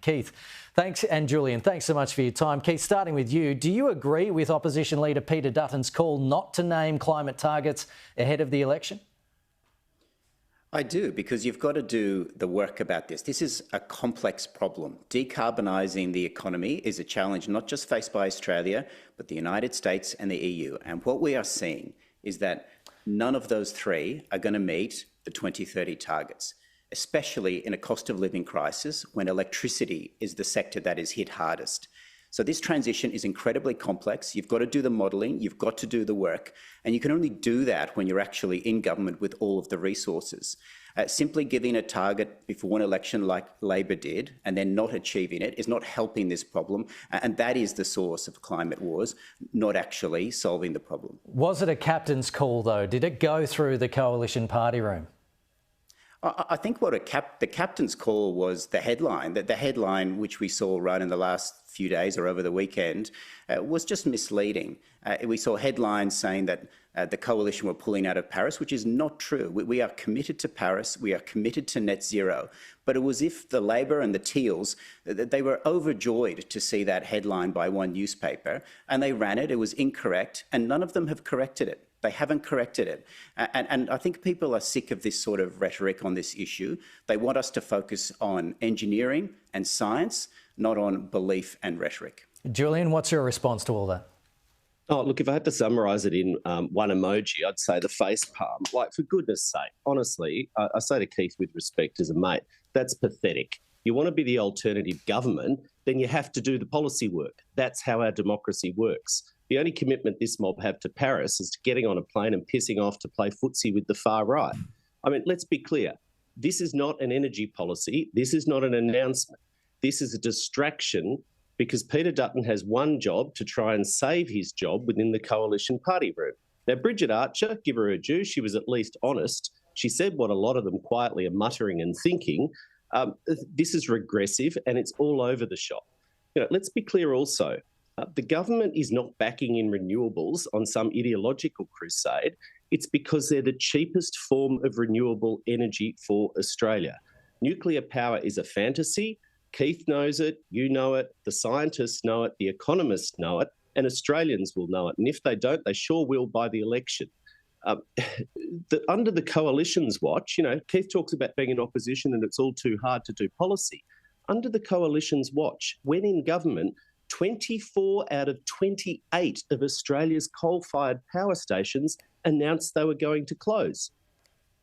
Keith, thanks, and Julian, thanks so much for your time. Keith, starting with you, do you agree with Opposition Leader Peter Dutton's call not to name climate targets ahead of the election? I do, because you've got to do the work about this. This is a complex problem. Decarbonising the economy is a challenge not just faced by Australia, but the United States and the EU. And what we are seeing is that none of those three are going to meet the 2030 targets, especially in a cost of living crisis when electricity is the sector that is hit hardest. So this transition is incredibly complex. You've got to do the modelling, you've got to do the work, and you can only do that when you're actually in government with all of the resources. Simply giving a target before one election like Labor did and then not achieving it is not helping this problem, and that is the source of climate wars, not actually solving the problem. Was it a captain's call though? Did it go through the coalition party room? I think what the captain's call was the headline, that the headline which we saw run in the last few days or over the weekend was just misleading. We saw headlines saying that the coalition were pulling out of Paris, which is not true. We are committed to Paris, we are committed to net zero, but it was if the Labor and the Teals, they were overjoyed to see that headline by one newspaper, and they ran it. It was incorrect, and none of them have corrected it. They haven't corrected it. And I think people are sick of this sort of rhetoric on this issue. They want us to focus on engineering and science, not on belief and rhetoric. Julian, what's your response to all that? Oh, look, if I had to summarise it in one emoji, I'd say the face palm. Like, for goodness sake, honestly, I say to Keith with respect as a mate, that's pathetic. You want to be the alternative government, then you have to do the policy work. That's how our democracy works. The only commitment this mob have to Paris is to getting on a plane and pissing off to play footsie with the far right. I mean, let's be clear. This is not an energy policy. This is not an announcement. This is a distraction because Peter Dutton has one job to try and save his job within the coalition party room. Now, Bridget Archer, give her due, she was at least honest. She said what a lot of them quietly are muttering and thinking. This is regressive and it's all over the shop. Let's be clear also. The government is not backing in renewables on some ideological crusade. It's because they're the cheapest form of renewable energy for Australia. Nuclear power is a fantasy. Keith knows it, you know it, the scientists know it, the economists know it, and Australians will know it. And if they don't, they sure will by the election. Under the coalition's watch, Keith talks about being in opposition and it's all too hard to do policy. Under the coalition's watch, when in government, 24 out of 28 of Australia's coal-fired power stations announced they were going to close.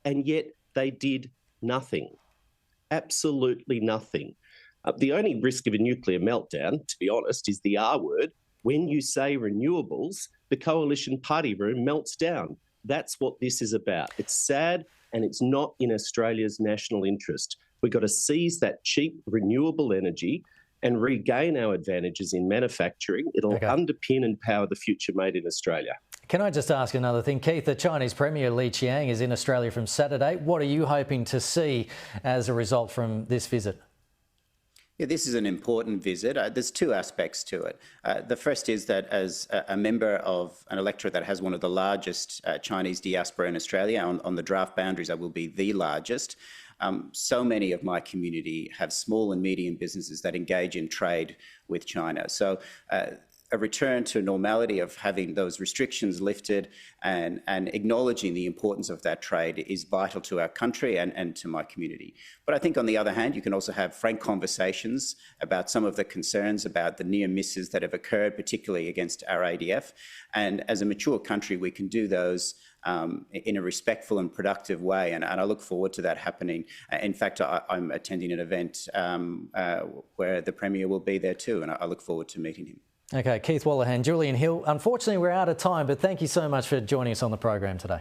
And yet they did nothing. Absolutely nothing. The only risk of a nuclear meltdown, to be honest, is the R word. When you say renewables, the coalition party room melts down. That's what this is about. It's sad and it's not in Australia's national interest. We've got to seize that cheap renewable energy and regain our advantages in manufacturing. It'll underpin and power the future made in Australia. Can I just ask another thing? Keith, the Chinese Premier Li Qiang is in Australia from Saturday. What are you hoping to see as a result from this visit? Yeah, this is an important visit. There's two aspects to it. The first is that as a member of an electorate that has one of the largest Chinese diaspora in Australia, on the draft boundaries I will be the largest, so many of my community have small and medium businesses that engage in trade with China. So a return to normality of having those restrictions lifted and acknowledging the importance of that trade is vital to our country and to my community. But I think on the other hand, you can also have frank conversations about some of the concerns about the near misses that have occurred, particularly against our ADF. And as a mature country, we can do those in a respectful and productive way, and I look forward to that happening. In fact, I'm attending an event where the Premier will be there too, and I look forward to meeting him. Okay, Keith Wolahan, Julian Hill. Unfortunately, we're out of time, but thank you so much for joining us on the program today.